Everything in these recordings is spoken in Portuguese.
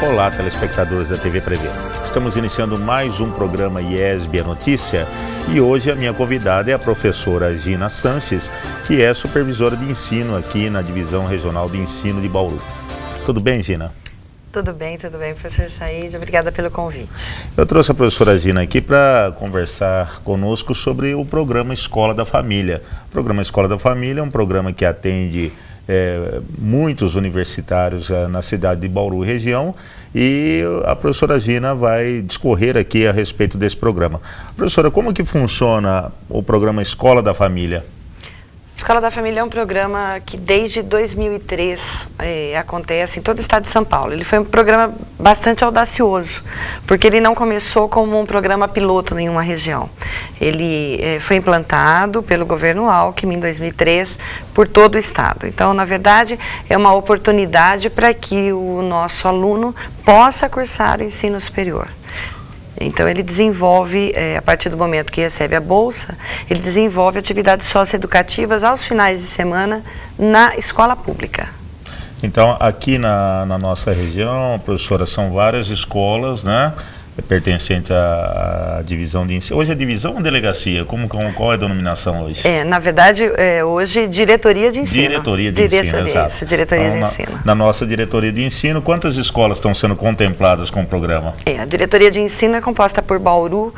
Olá, telespectadores da TV Prevê. Estamos iniciando mais um programa IESB a Notícia e hoje a minha convidada é a professora Gina Sanches, que é supervisora de ensino aqui na Divisão Regional de Ensino de Bauru. Tudo bem, Gina? Tudo bem, professor Said. Obrigada pelo convite. Eu trouxe a professora Gina aqui para conversar conosco sobre o programa Escola da Família. O programa Escola da Família é um programa que atende muitos universitários na cidade de Bauru e região, e a professora Gina vai discorrer aqui a respeito desse programa. Professora, como que funciona o programa Escola da Família? Escola da Família é um programa que desde 2003 acontece em todo o estado de São Paulo. Ele foi um programa bastante audacioso, porque ele não começou como um programa piloto em uma região. Ele foi implantado pelo governo Alckmin em 2003 por todo o estado. Então, na verdade, é uma oportunidade para que o nosso aluno possa cursar o ensino superior. Então, ele desenvolve, a partir do momento que recebe a bolsa, ele desenvolve atividades socioeducativas aos finais de semana na escola pública. Então, aqui na nossa região, professora, são várias escolas, né, pertencentes à divisão de ensino. Hoje é divisão ou delegacia? Qual é a denominação hoje? Na verdade, hoje diretoria de ensino. Diretoria de ensino, exato. Diretoria de ensino. Na nossa diretoria de ensino, quantas escolas estão sendo contempladas com o programa? A diretoria de ensino é composta por Bauru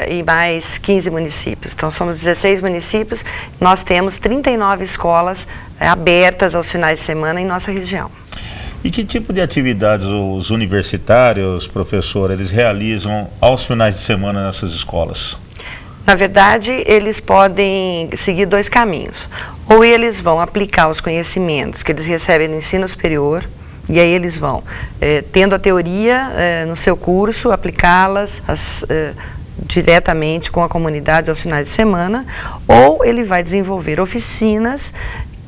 e mais 15 municípios. Então, somos 16 municípios, nós temos 39 escolas abertas aos finais de semana em nossa região. E que tipo de atividades os universitários, professor, eles realizam aos finais de semana nessas escolas? Na verdade, eles podem seguir dois caminhos. Ou eles vão aplicar os conhecimentos que eles recebem no ensino superior, e aí eles vão, tendo a teoria no seu curso, aplicá-las diretamente com a comunidade aos finais de semana, ou ele vai desenvolver oficinas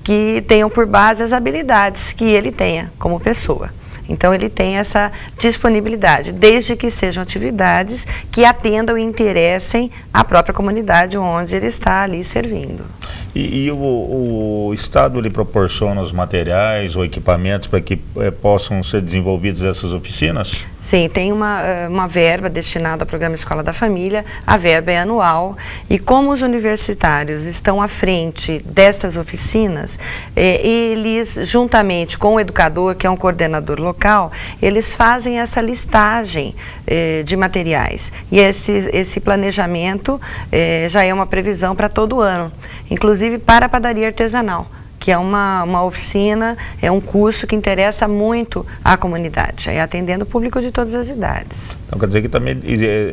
que tenham por base as habilidades que ele tenha como pessoa. Então, ele tem essa disponibilidade, desde que sejam atividades que atendam e interessem a própria comunidade onde ele está ali servindo. E o Estado lhe proporciona os materiais ou equipamentos para que possam ser desenvolvidas essas oficinas? Sim, tem uma verba destinada ao programa Escola da Família, a verba é anual, e como os universitários estão à frente destas oficinas, eles, juntamente com o educador, que é um coordenador local, eles fazem essa listagem de materiais. E esse planejamento já é uma previsão para todo ano, inclusive para a padaria artesanal, que é uma oficina, é um curso que interessa muito à comunidade, atendendo o público de todas as idades. Então, quer dizer que também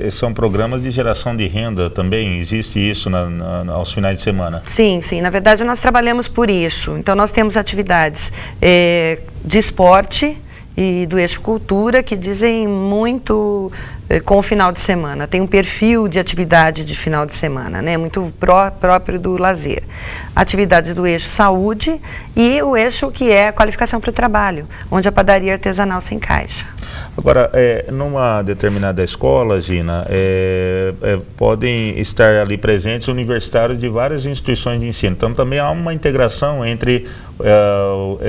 são programas de geração de renda também? Existe isso aos finais de semana? Sim, na verdade nós trabalhamos por isso. Então, nós temos atividades de esporte e do eixo cultura que dizem muito com o final de semana. Tem um perfil de atividade de final de semana, né? Muito próprio do lazer. Atividades do eixo saúde e o eixo que é a qualificação para o trabalho, onde a padaria artesanal se encaixa. Agora, numa determinada escola, Gina, podem estar ali presentes universitários de várias instituições de ensino. Então, também há uma integração entre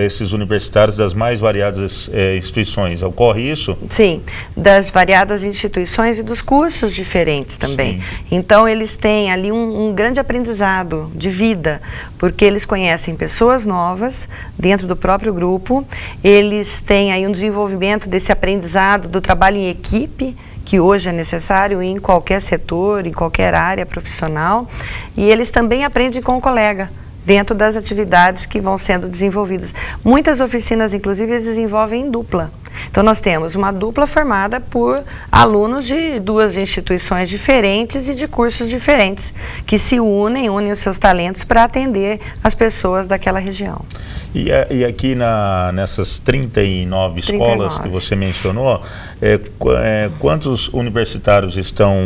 esses universitários das mais variadas instituições. Ocorre isso? Sim, das variadas instituições e dos cursos diferentes também. Sim. Então, eles têm ali um grande aprendizado de vida, porque eles conhecem pessoas novas dentro do próprio grupo, eles têm aí um desenvolvimento desse aprendizado do trabalho em equipe, que hoje é necessário em qualquer setor, em qualquer área profissional, e eles também aprendem com o colega, dentro das atividades que vão sendo desenvolvidas. Muitas oficinas, inclusive, eles desenvolvem em dupla. Então, nós temos uma dupla formada por alunos de duas instituições diferentes e de cursos diferentes, que se unem os seus talentos para atender as pessoas daquela região. E aqui nessas 39 escolas que você mencionou, quantos universitários estão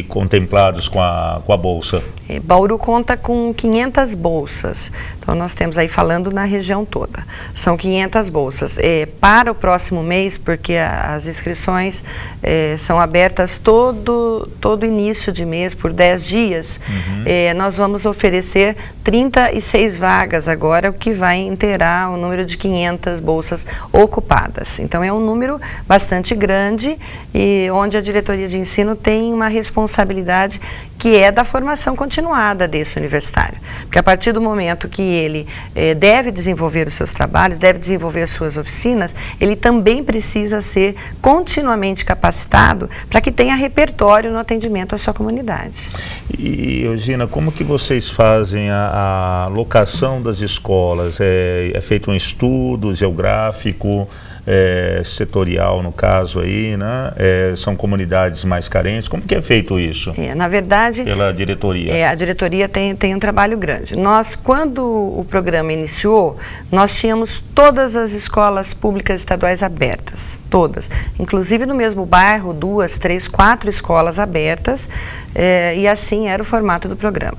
contemplados com a Bolsa? Bauru conta com 500 bolsas. Então, nós temos aí, falando na região toda, são 500 bolsas. Para o próximo mês, porque as inscrições são abertas todo início de mês, por 10 dias, nós vamos oferecer 36 vagas agora, o que vai também terá o número de 500 bolsas ocupadas. Então, é um número bastante grande e onde a diretoria de ensino tem uma responsabilidade que é da formação continuada desse universitário. Porque a partir do momento que ele deve desenvolver os seus trabalhos, deve desenvolver suas oficinas, ele também precisa ser continuamente capacitado para que tenha repertório no atendimento à sua comunidade. E, Eugina, como que vocês fazem a locação das escolas? É feito um estudo geográfico, setorial no caso aí, né? São comunidades mais carentes. Como que é feito isso? Na verdade, pela diretoria. A diretoria tem um trabalho grande. Nós, quando o programa iniciou, nós tínhamos todas as escolas públicas estaduais abertas, todas. Inclusive no mesmo bairro, 2, 3, 4 escolas abertas, e assim era o formato do programa.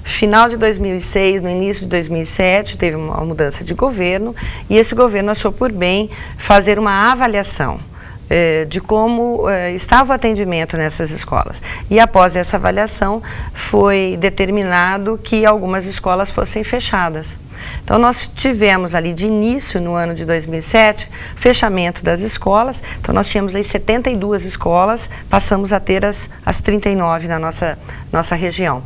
Final de 2006, no início de 2007, teve uma mudança de governo e esse governo achou por bem fazer uma avaliação de como estava o atendimento nessas escolas. E após essa avaliação, foi determinado que algumas escolas fossem fechadas. Então, nós tivemos ali de início, no ano de 2007, fechamento das escolas. Então, nós tínhamos aí 72 escolas, passamos a ter as 39 na nossa região.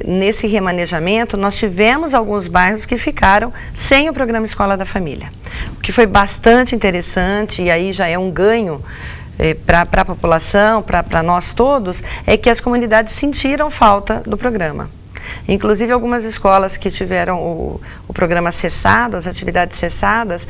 Nesse remanejamento, nós tivemos alguns bairros que ficaram sem o programa Escola da Família, o que foi bastante interessante, e aí já é um ganho para a população, para nós todos, é que as comunidades sentiram falta do programa. Inclusive, algumas escolas que tiveram o programa cessado, as atividades cessadas,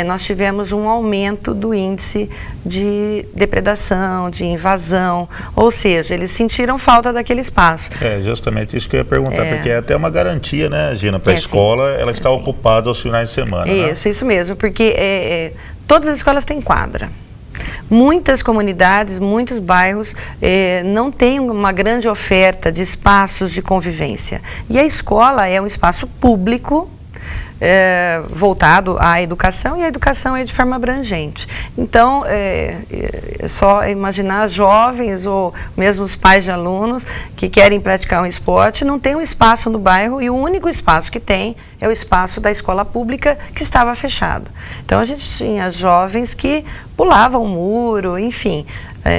nós tivemos um aumento do índice de depredação, de invasão, ou seja, eles sentiram falta daquele espaço. Justamente isso que eu ia perguntar, porque é até uma garantia, né, Gina, para a escola, ela está ocupada aos finais de semana. Isso mesmo, porque todas as escolas têm quadra. Muitas comunidades, muitos bairros não têm uma grande oferta de espaços de convivência. E a escola é um espaço público voltado à educação, e a educação é de forma abrangente. Então, é só imaginar jovens ou mesmo os pais de alunos que querem praticar um esporte, não tem um espaço no bairro, e o único espaço que tem é o espaço da escola pública que estava fechado. Então, a gente tinha jovens que pulavam o muro, enfim,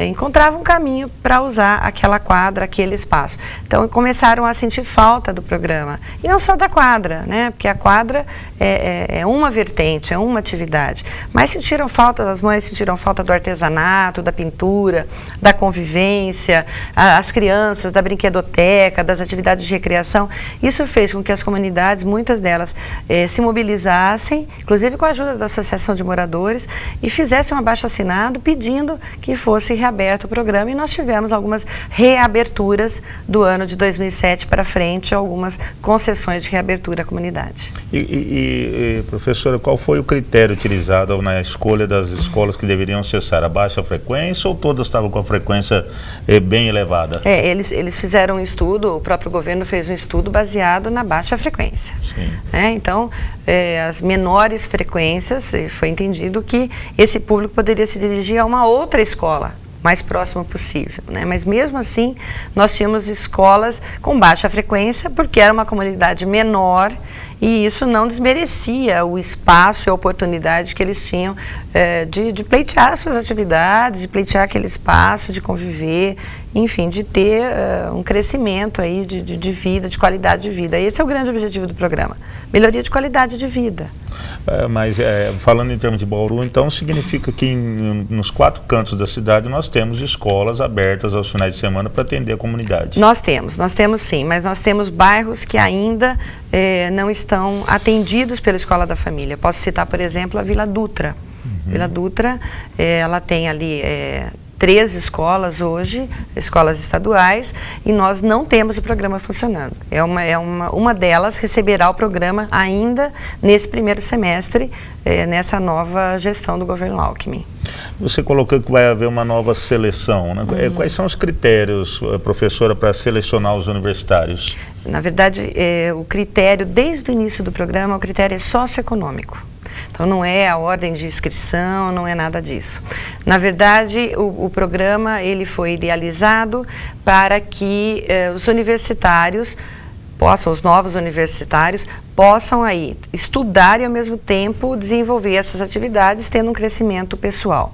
encontravam um caminho para usar aquela quadra, aquele espaço. Então, começaram a sentir falta do programa. E não só da quadra, né? Porque a quadra é uma vertente, é uma atividade. Mas sentiram falta, as mães sentiram falta do artesanato, da pintura, da convivência, as crianças, da brinquedoteca, das atividades de recreação. Isso fez com que as comunidades, muitas delas, se mobilizassem, inclusive com a ajuda da Associação de Moradores, e fizessem um abaixo-assinado pedindo que fosse reaberto o programa, e nós tivemos algumas reaberturas do ano de 2007 para frente, algumas concessões de reabertura à comunidade. E, professora, qual foi o critério utilizado na escolha das escolas que deveriam cessar? A baixa frequência ou todas estavam com a frequência bem elevada? Eles fizeram um estudo, o próprio governo fez um estudo baseado na baixa frequência. Então, as menores frequências, foi entendido que esse público poderia se dirigir a uma outra escola mais próxima possível, né? Mas mesmo assim, nós tínhamos escolas com baixa frequência, porque era uma comunidade menor, e isso não desmerecia o espaço e a oportunidade que eles tinham de pleitear suas atividades, de pleitear aquele espaço, de conviver, enfim, de ter um crescimento aí de vida, de qualidade de vida. Esse é o grande objetivo do programa, melhoria de qualidade de vida. Mas falando em termos de Bauru, então significa que nos 4 cantos da cidade nós temos escolas abertas aos finais de semana para atender a comunidade. Nós temos sim, mas nós temos bairros que ainda não estão atendidos pela Escola da Família. Posso citar, por exemplo, a Vila Dutra. Vila Dutra, ela tem ali 3 escolas hoje, escolas estaduais, e nós não temos o programa funcionando. Uma delas receberá o programa ainda nesse primeiro semestre, nessa nova gestão do governo Alckmin. Você colocou que vai haver uma nova seleção, né? Quais são os critérios, professora, para selecionar os universitários? Na verdade, o critério, desde o início do programa, o critério é socioeconômico. Então, não é a ordem de inscrição, não é nada disso. Na verdade, o programa ele foi idealizado para que os universitários os novos universitários, possam aí estudar e ao mesmo tempo desenvolver essas atividades, tendo um crescimento pessoal.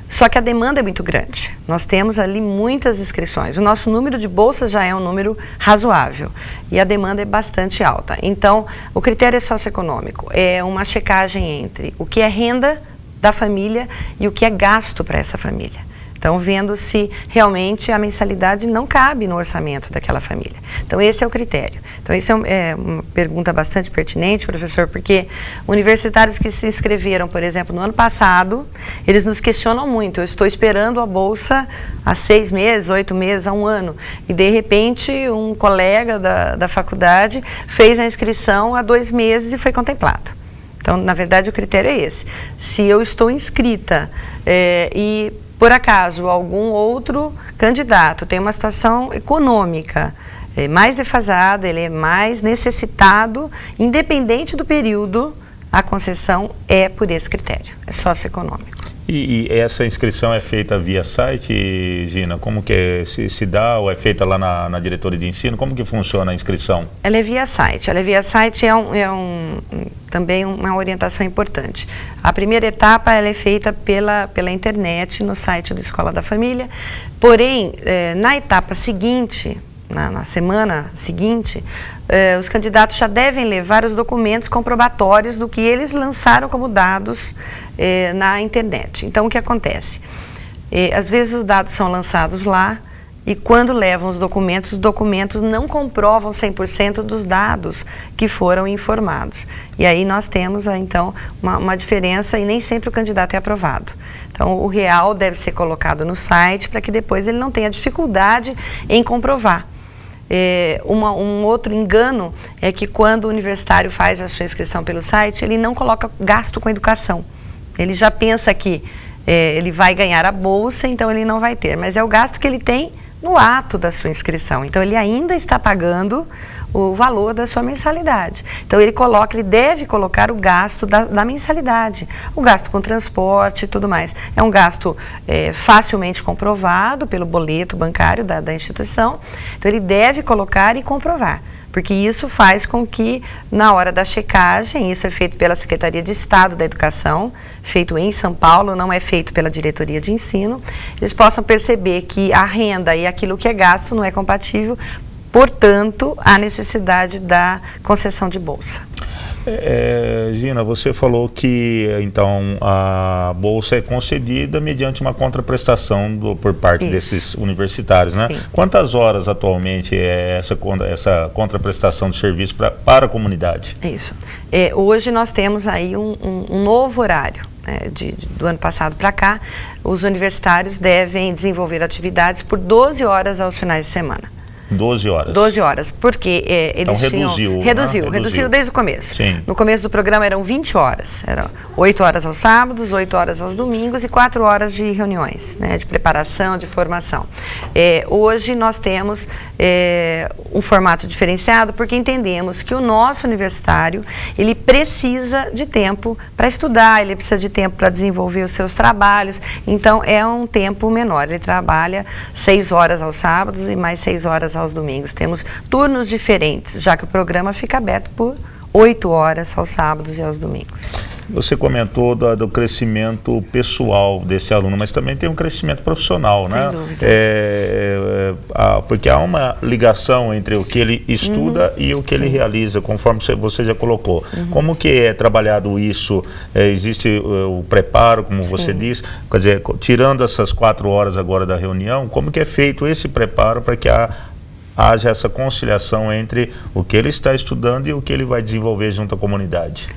Só que a demanda é muito grande. Nós temos ali muitas inscrições. O nosso número de bolsas já é um número razoável e a demanda é bastante alta. Então, o critério é socioeconômico. É uma checagem entre o que é renda da família e o que é gasto para essa família. Então, vendo se realmente a mensalidade não cabe no orçamento daquela família. Então, esse é o critério. Então, isso é uma pergunta bastante pertinente, professor, porque universitários que se inscreveram, por exemplo, no ano passado, eles nos questionam muito. Eu estou esperando a bolsa há 6 meses, 8 meses, há 1 ano. E, de repente, um colega da faculdade fez a inscrição há 2 meses e foi contemplado. Então, na verdade, o critério é esse. Se eu estou inscrita e por acaso, algum outro candidato tem uma situação econômica mais defasada, ele é mais necessitado, independente do período, a concessão é por esse critério, é socioeconômico. E essa inscrição é feita via site, Gina? Como que se dá ou é feita lá na diretoria de ensino? Como que funciona a inscrição? Ela é via site. Ela é via site também uma orientação importante. A primeira etapa ela é feita pela internet, no site da Escola da Família. Porém, na etapa seguinte, na semana seguinte, os candidatos já devem levar os documentos comprobatórios do que eles lançaram como dados na internet. Então, o que acontece? Às vezes os dados são lançados lá e quando levam os documentos não comprovam 100% dos dados que foram informados. E aí nós temos, então, uma diferença e nem sempre o candidato é aprovado. Então, o real deve ser colocado no site para que depois ele não tenha dificuldade em comprovar. Um outro engano é que quando o universitário faz a sua inscrição pelo site, ele não coloca gasto com educação. Ele já pensa que ele vai ganhar a bolsa, então ele não vai ter. Mas é o gasto que ele tem no ato da sua inscrição. Então, ele ainda está pagando o valor da sua mensalidade. Então, ele deve colocar o gasto da mensalidade, o gasto com transporte e tudo mais. É um gasto facilmente comprovado pelo boleto bancário da instituição. Então, ele deve colocar e comprovar, porque isso faz com que, na hora da checagem, isso é feito pela Secretaria de Estado da Educação, feito em São Paulo, não é feito pela Diretoria de Ensino, eles possam perceber que a renda e aquilo que é gasto não é compatível, portanto, há necessidade da concessão de bolsa. Gina, você falou que, então, a bolsa é concedida mediante uma contraprestação por parte desses universitários, né? Sim. Quantas horas atualmente é essa contraprestação de serviço para a comunidade? Isso. Hoje nós temos aí um novo horário. Do ano passado para cá, os universitários devem desenvolver atividades por 12 horas aos finais de semana. 12 horas. 12 horas, porque eles reduziu desde o começo. Sim. No começo do programa eram 20 horas, eram 8 horas aos sábados, 8 horas aos domingos e 4 horas de reuniões, de preparação, de formação. Hoje nós temos um formato diferenciado porque entendemos que o nosso universitário, ele precisa de tempo para estudar, ele precisa de tempo para desenvolver os seus trabalhos, então é um tempo menor, ele trabalha 6 horas aos sábados e mais 6 horas aos domingos. Temos turnos diferentes, já que o programa fica aberto por 8 horas aos sábados e aos domingos. Você comentou do crescimento pessoal desse aluno, mas também tem um crescimento profissional, né? Sem dúvida. Porque há uma ligação entre o que ele estuda e o que ele realiza, conforme você já colocou. Como que é trabalhado isso? Existe o preparo, como você disse? Quer dizer, tirando essas 4 horas agora da reunião, como que é feito esse preparo para que haja essa conciliação entre o que ele está estudando e o que ele vai desenvolver junto à comunidade?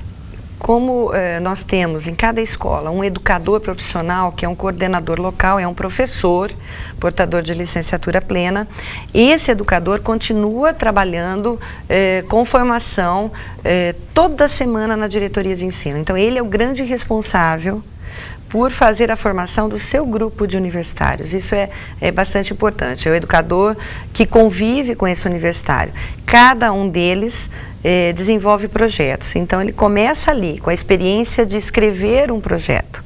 Como nós temos em cada escola um educador profissional, que é um coordenador local, é um professor, portador de licenciatura plena, esse educador continua trabalhando com formação toda semana na diretoria de ensino. Então, ele é o grande responsável por fazer a formação do seu grupo de universitários. Isso é bastante importante. É o educador que convive com esse universitário. Cada um deles desenvolve projetos. Então, ele começa ali com a experiência de escrever um projeto.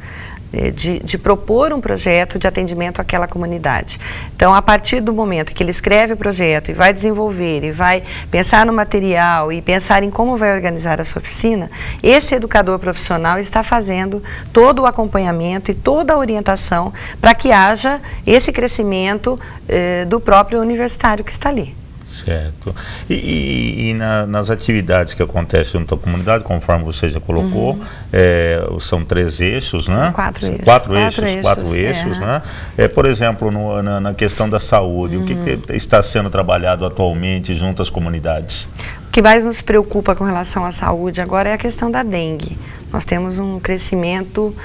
de propor um projeto de atendimento àquela comunidade. Então, a partir do momento que ele escreve o projeto e vai desenvolver, e vai pensar no material e pensar em como vai organizar essa oficina, esse educador profissional está fazendo todo o acompanhamento e toda a orientação para que haja esse crescimento do próprio universitário que está ali. Certo. Nas atividades que acontecem junto à comunidade, conforme você já colocou, são 3 eixos, né? São 4 eixos, né? Por exemplo, na questão da saúde, o que está sendo trabalhado atualmente junto às comunidades? O que mais nos preocupa com relação à saúde agora é a questão da dengue. Nós temos um crescimento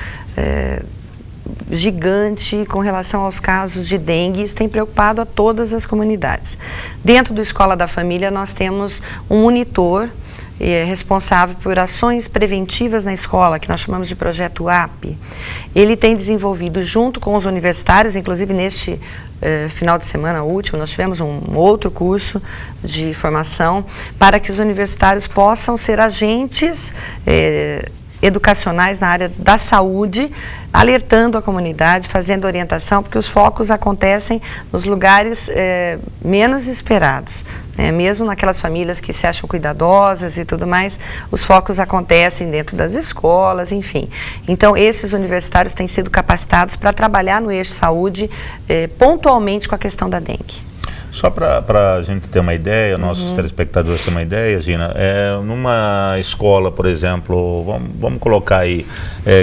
gigante com relação aos casos de dengue. Isso tem preocupado a todas as comunidades. Dentro do Escola da Família, nós temos um monitor responsável por ações preventivas na escola, que nós chamamos de projeto AP. Ele tem desenvolvido junto com os universitários, inclusive neste final de semana último, nós tivemos um outro curso de formação para que os universitários possam ser agentes educacionais na área da saúde, alertando a comunidade, fazendo orientação, porque os focos acontecem nos lugares menos esperados. Mesmo naquelas famílias que se acham cuidadosas e tudo mais, os focos acontecem dentro das escolas, enfim. Então, esses universitários têm sido capacitados para trabalhar no eixo saúde, pontualmente com a questão da dengue. Só para a gente ter uma ideia, nossos telespectadores terem uma ideia, Gina, numa escola, por exemplo, vamos colocar aí,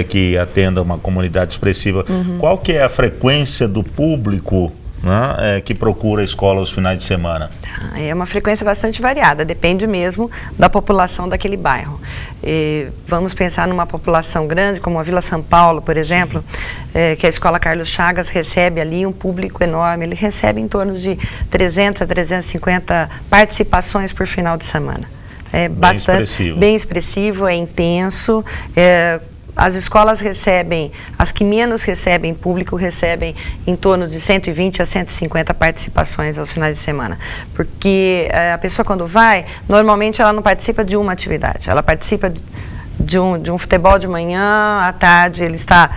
que atenda uma comunidade expressiva, qual que é a frequência do público, né, que procura a escola aos finais de semana? É uma frequência bastante variada, depende mesmo da população daquele bairro. Vamos pensar numa população grande, como a Vila São Paulo, por exemplo, que a Escola Carlos Chagas recebe ali um público enorme. Ele recebe em torno de 300 a 350 participações por final de semana. É bastante bem expressivo, é intenso. As escolas recebem, as que menos recebem público, recebem em torno de 120 a 150 participações aos finais de semana. Porque a pessoa, quando vai, normalmente ela não participa de uma atividade, ela participa de um futebol de manhã, à tarde ele está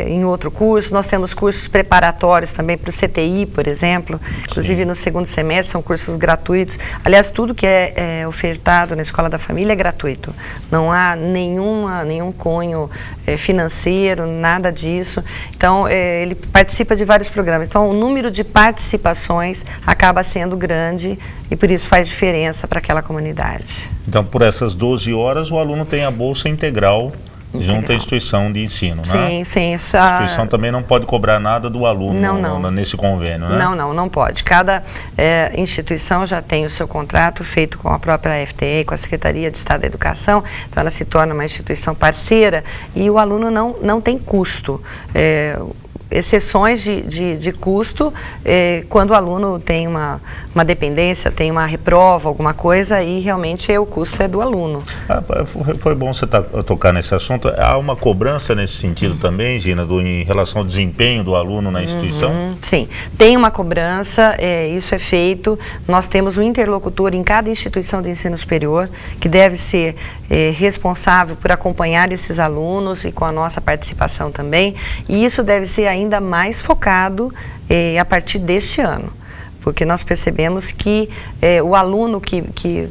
em outro curso. Nós temos cursos preparatórios também para o CTI, por exemplo. Inclusive, no segundo semestre, são cursos gratuitos. Aliás, tudo que é ofertado na Escola da Família é gratuito. Não há nenhum cunho financeiro, nada disso. Então, ele participa de vários programas. Então, o número de participações acaba sendo grande e, por isso, faz diferença para aquela comunidade. Então, por essas 12 horas, o aluno tem a bolsa integral junto à instituição de ensino, né? Sim, sim. A instituição também não pode cobrar nada do aluno nesse convênio, né? Não pode. Cada instituição já tem o seu contrato feito com a própria FTE, com a Secretaria de Estado da Educação, então ela se torna uma instituição parceira e o aluno não tem custo. Exceções de custo, quando o aluno tem uma dependência, tem uma reprova, alguma coisa, aí realmente o custo é do aluno. Foi bom você tocar nesse assunto. Há uma cobrança nesse sentido também, Gina, em relação ao desempenho do aluno na instituição? Sim, tem uma cobrança, isso é feito. Nós temos um interlocutor em cada instituição de ensino superior, que deve ser responsável por acompanhar esses alunos e com a nossa participação também, e isso deve ser ainda mais focado a partir deste ano, porque nós percebemos que o aluno que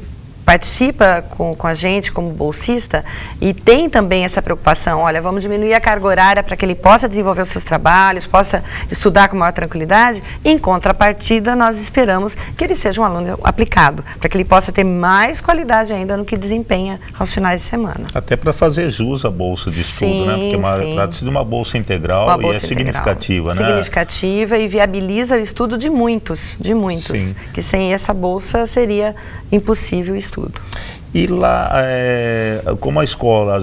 participa com a gente como bolsista e tem também essa preocupação, olha, vamos diminuir a carga horária para que ele possa desenvolver os seus trabalhos, possa estudar com maior tranquilidade. Em contrapartida, nós esperamos que ele seja um aluno aplicado, para que ele possa ter mais qualidade ainda no que desempenha aos finais de semana. Até para fazer jus à bolsa de estudo, né? Porque trata-se de uma bolsa integral e é significativa, né? Significativa e viabiliza o estudo de muitos, Sim. que sem essa bolsa seria impossível o estudo. E lá, como as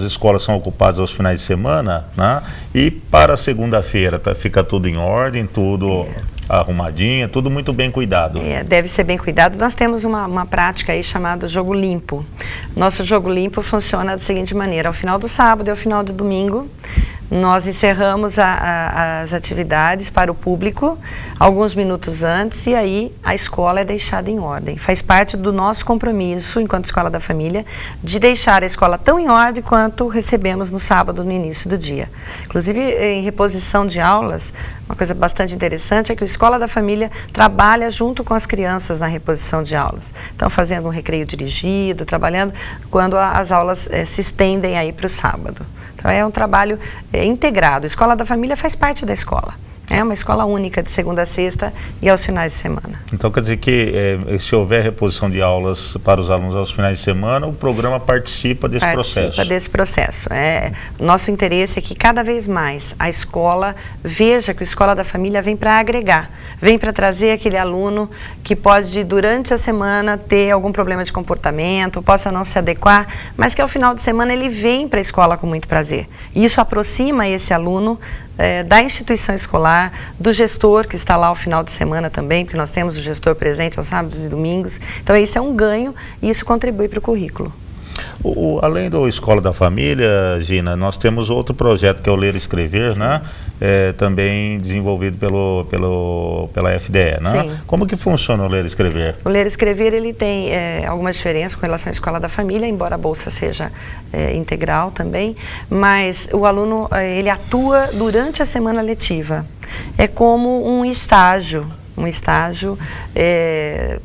escolas são ocupadas aos finais de semana, né? E para segunda-feira fica tudo em ordem, tudo arrumadinho, tudo muito bem cuidado. Deve ser bem cuidado. Nós temos uma prática aí chamada jogo limpo. Nosso jogo limpo funciona da seguinte maneira: ao final do sábado e ao final do domingo, nós encerramos as atividades para o público alguns minutos antes e aí a escola é deixada em ordem. Faz parte do nosso compromisso, enquanto Escola da Família, de deixar a escola tão em ordem quanto recebemos no sábado, no início do dia. Inclusive, em reposição de aulas, uma coisa bastante interessante é que a Escola da Família trabalha junto com as crianças na reposição de aulas. Então, fazendo um recreio dirigido, trabalhando quando as aulas se estendem aí para o sábado. Então, é um trabalho integrado. A Escola da Família faz parte da escola. É uma escola única de segunda a sexta e aos finais de semana. Então quer dizer que se houver reposição de aulas para os alunos aos finais de semana, o programa participa desse processo? Participa desse processo. Nosso interesse é que cada vez mais a escola veja que a Escola da Família vem para agregar, vem para trazer aquele aluno que pode durante a semana ter algum problema de comportamento, possa não se adequar, mas que ao final de semana ele vem para a escola com muito prazer. E isso aproxima esse aluno da instituição escolar, do gestor que está lá ao final de semana também, porque nós temos o gestor presente aos sábados e domingos. Então, isso é um ganho e isso contribui para o currículo. Além do Escola da Família, Gina, nós temos outro projeto que é o Ler e Escrever, né? Também desenvolvido pela FDE, né? Sim. Como que funciona o Ler e Escrever? O Ler e Escrever ele tem algumas diferenças com relação à Escola da Família, embora a bolsa seja integral também, mas o aluno ele atua durante a semana letiva. É como um estágio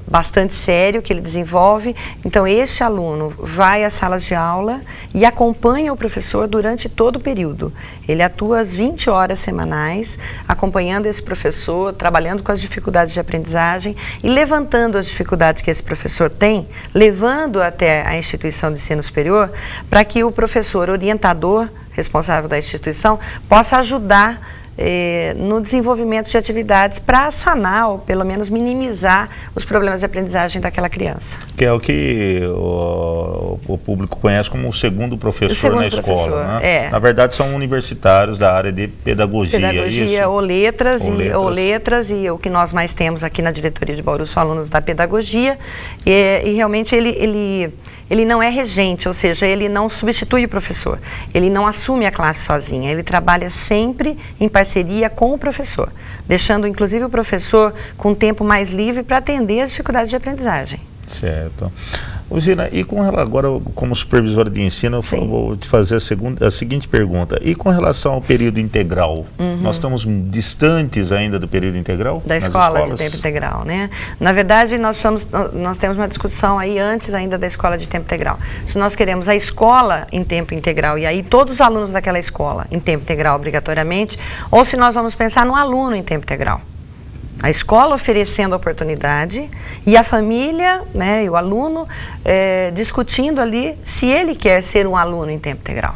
bastante sério que ele desenvolve. Então, este aluno vai às salas de aula e acompanha o professor durante todo o período. Ele atua às 20 horas semanais, acompanhando esse professor, trabalhando com as dificuldades de aprendizagem e levantando as dificuldades que esse professor tem, levando até a instituição de ensino superior, para que o professor orientador, responsável da instituição, possa ajudar no desenvolvimento de atividades para sanar ou pelo menos minimizar os problemas de aprendizagem daquela criança. Que é o que o público conhece como o segundo professor na escola, né? Na verdade são universitários da área de pedagogia. Pedagogia ou letras, e o que nós mais temos aqui na diretoria de Bauru são alunos da pedagogia e realmente ele não é regente, ou seja, ele não substitui o professor, ele não assume a classe sozinha, ele trabalha sempre em parceria com o professor, deixando inclusive o professor com tempo mais livre para atender as dificuldades de aprendizagem. Certo. Gina, e agora como supervisora de ensino, eu vou te fazer a seguinte pergunta. E com relação ao período integral, nós estamos distantes ainda do período integral? Da escola de tempo integral, né? Na verdade, nós temos uma discussão aí antes ainda da escola de tempo integral. Se nós queremos a escola em tempo integral e aí todos os alunos daquela escola em tempo integral obrigatoriamente, ou se nós vamos pensar no aluno em tempo integral. A escola oferecendo oportunidade e a família, né, e o aluno discutindo ali se ele quer ser um aluno em tempo integral.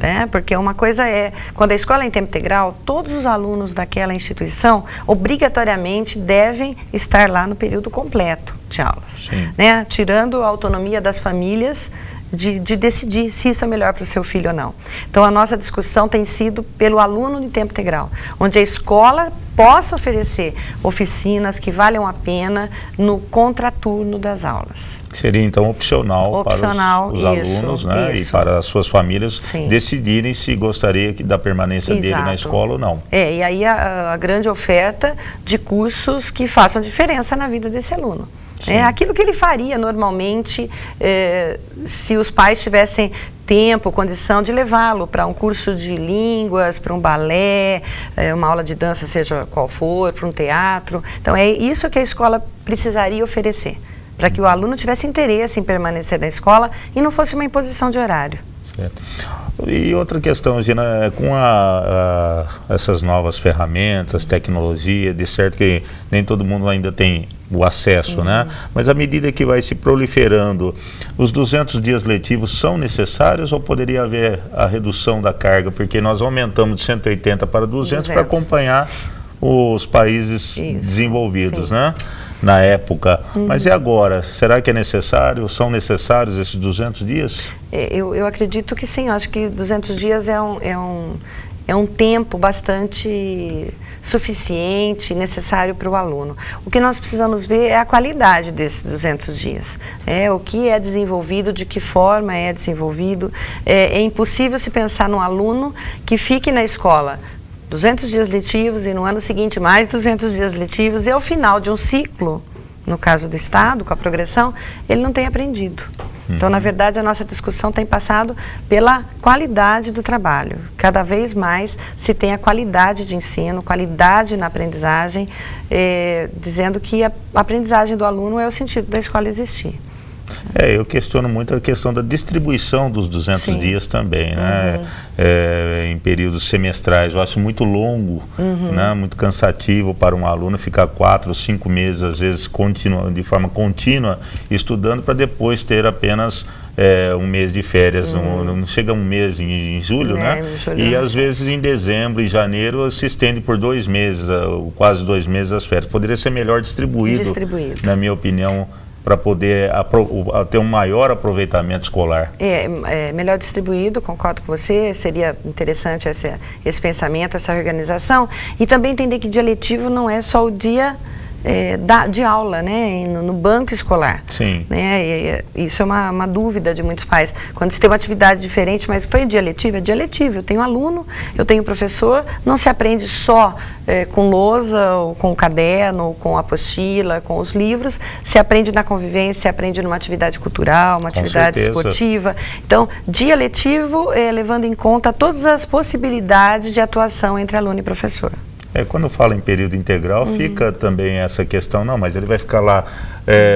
Né? Porque uma coisa quando a escola é em tempo integral, todos os alunos daquela instituição obrigatoriamente devem estar lá no período completo de aulas. Né? Tirando a autonomia das famílias de decidir se isso é melhor para o seu filho ou não. Então, a nossa discussão tem sido pelo aluno em tempo integral, onde a escola possa oferecer oficinas que valham a pena no contraturno das aulas. Seria, então, opcional para os alunos, né, e para as suas famílias decidirem se gostaria da permanência dele na escola ou não. E aí a grande oferta de cursos que façam diferença na vida desse aluno. Aquilo que ele faria normalmente se os pais tivessem tempo, condição de levá-lo para um curso de línguas, para um balé, uma aula de dança, seja qual for, para um teatro. Então, é isso que a escola precisaria oferecer, para que o aluno tivesse interesse em permanecer na escola e não fosse uma imposição de horário. Certo. E outra questão, Gina, com essas novas ferramentas, tecnologia, de certo que nem todo mundo ainda tem o acesso, né? Mas à medida que vai se proliferando, os 200 dias letivos são necessários ou poderia haver a redução da carga? Porque nós aumentamos de 180 para 200 para acompanhar os países desenvolvidos, né? Na época. Mas e agora? Será que é necessário? São necessários esses 200 dias? Eu acredito que sim. Acho que 200 dias é é um tempo bastante suficiente, necessário para o aluno. O que nós precisamos ver é a qualidade desses 200 dias. O que é desenvolvido, de que forma é desenvolvido. É impossível se pensar num aluno que fique na escola 200 dias letivos e no ano seguinte mais 200 dias letivos e ao final de um ciclo, no caso do Estado, com a progressão, ele não tem aprendido. Então, na verdade, a nossa discussão tem passado pela qualidade do trabalho. Cada vez mais se tem a qualidade de ensino, qualidade na aprendizagem, dizendo que a aprendizagem do aluno é o sentido da escola existir. Eu questiono muito a questão da distribuição dos 200 dias também, né? Em períodos semestrais. Eu acho muito longo, né? Muito cansativo para um aluno ficar 4 ou 5 meses, às vezes de forma contínua, estudando para depois ter apenas um mês de férias. Não chega um mês em julho, né? E às vezes em dezembro e janeiro se estende por 2 meses, quase 2 meses as férias. Poderia ser melhor distribuído. Na minha opinião, para poder ter um maior aproveitamento escolar. Melhor distribuído, concordo com você, seria interessante esse pensamento, essa organização, e também entender que dia letivo não é só o dia de aula, né, no banco escolar. Sim. Né, isso é uma dúvida de muitos pais. Quando se tem uma atividade diferente, mas foi dia letivo? É dia letivo. Eu tenho aluno, eu tenho professor, não se aprende só com lousa, ou com o caderno, ou com a apostila, com os livros, se aprende na convivência, se aprende numa atividade cultural, uma atividade esportiva. Então, dia letivo, levando em conta todas as possibilidades de atuação entre aluno e professor. Quando fala em período integral, fica também essa questão, não, mas ele vai ficar lá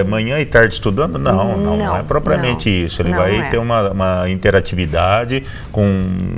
manhã e tarde estudando? Não é propriamente isso. Ele vai ter uma interatividade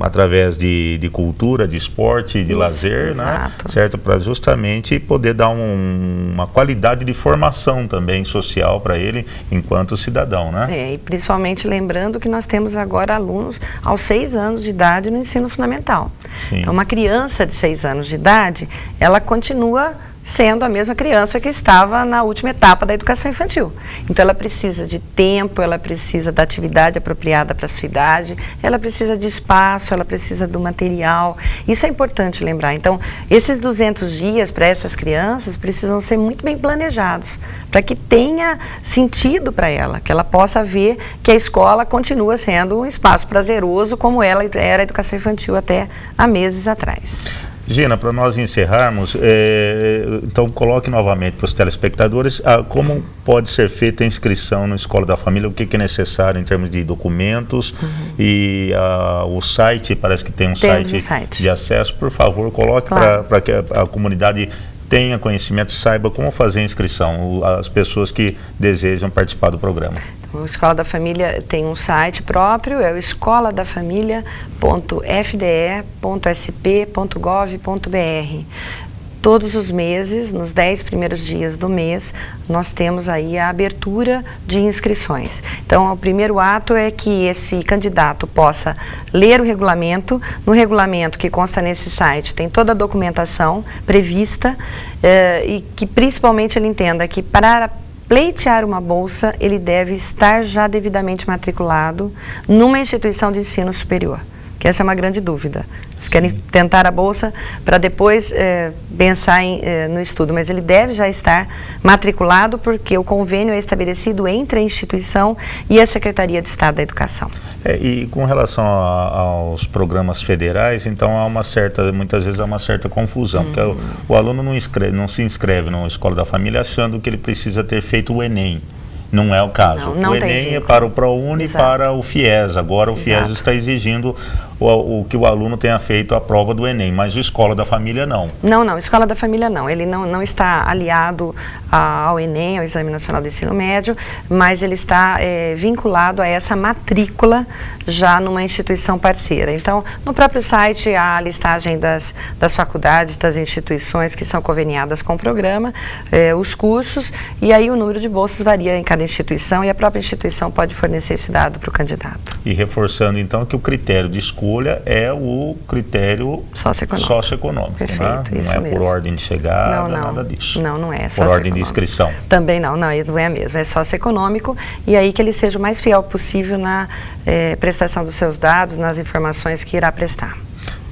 através de cultura, de esporte, de lazer, né? Certo? Para justamente poder dar uma qualidade de formação também social para ele enquanto cidadão, né? E principalmente lembrando que nós temos agora alunos aos 6 anos de idade no ensino fundamental. Sim. Então, uma criança de 6 anos de idade, ela continua sendo a mesma criança que estava na última etapa da educação infantil. Então, ela precisa de tempo, ela precisa da atividade apropriada para a sua idade, ela precisa de espaço, ela precisa do material. Isso é importante lembrar. Então, esses 200 dias para essas crianças precisam ser muito bem planejados, para que tenha sentido para ela, que ela possa ver que a escola continua sendo um espaço prazeroso, como ela era a educação infantil até há meses atrás. Gina, para nós encerrarmos, então coloque novamente para os telespectadores como pode ser feita a inscrição na Escola da Família, o que é necessário em termos de documentos e o site, parece que tem um site de acesso. Por favor, coloque para que a comunidade tenha conhecimento, saiba como fazer a inscrição, as pessoas que desejam participar do programa. A Escola da Família tem um site próprio, é o escoladafamilia.fde.sp.gov.br. Todos os meses, nos 10 primeiros dias do mês, nós temos aí a abertura de inscrições. Então, o primeiro ato é que esse candidato possa ler o regulamento. No regulamento que consta nesse site tem toda a documentação prevista e que principalmente ele entenda que para pleitear uma bolsa, ele deve estar já devidamente matriculado numa instituição de ensino superior, que essa é uma grande dúvida. Eles querem tentar a bolsa para depois pensar no estudo, mas ele deve já estar matriculado porque o convênio é estabelecido entre a instituição e a Secretaria de Estado da Educação. E com relação aos programas federais, então muitas vezes há uma certa confusão, porque o aluno não se inscreve na Escola da Família achando que ele precisa ter feito o Enem. Não é o caso. Não o Enem é para o ProUni e para o FIES. Agora o FIES está exigindo que o aluno tenha feito a prova do Enem, mas o Escola da Família não. Não, Escola da Família não. Ele não está aliado ao Enem, ao Exame Nacional do Ensino Médio, mas ele está vinculado a essa matrícula já numa instituição parceira. Então, no próprio site há a listagem das faculdades, das instituições que são conveniadas com o programa, os cursos, e aí o número de bolsas varia em cada instituição e a própria instituição pode fornecer esse dado para o candidato. E reforçando então que o critério de escolha é o critério socioeconômico. Perfeito, né? Isso não é mesmo. por ordem de chegada, nada disso. Não é. Por ordem de inscrição. Também não é mesmo, é socioeconômico, e aí que ele seja o mais fiel possível na prestação dos seus dados, nas informações que irá prestar.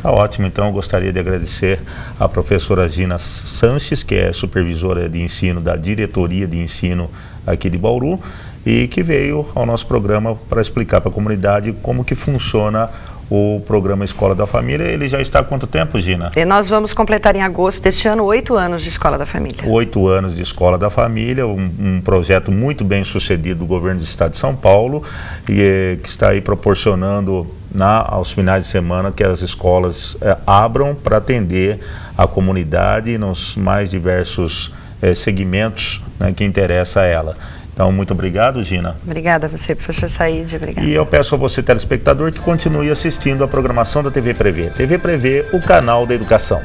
Tá ótimo, então eu gostaria de agradecer a professora Gina Sanches, que é supervisora de ensino da Diretoria de Ensino aqui de Bauru, e que veio ao nosso programa para explicar para a comunidade como que funciona o programa Escola da Família. Ele já está há quanto tempo, Gina? E nós vamos completar em agosto deste ano 8 anos de Escola da Família. 8 anos de Escola da Família, um projeto muito bem sucedido do governo do Estado de São Paulo, e que está aí proporcionando aos finais de semana que as escolas abram para atender a comunidade nos mais diversos segmentos, né, que interessa a ela. Então, muito obrigado, Gina. Obrigada a você, professor Said. Obrigada. E eu peço a você, telespectador, que continue assistindo a programação da TV Prevê. TV Prevê, o canal da educação.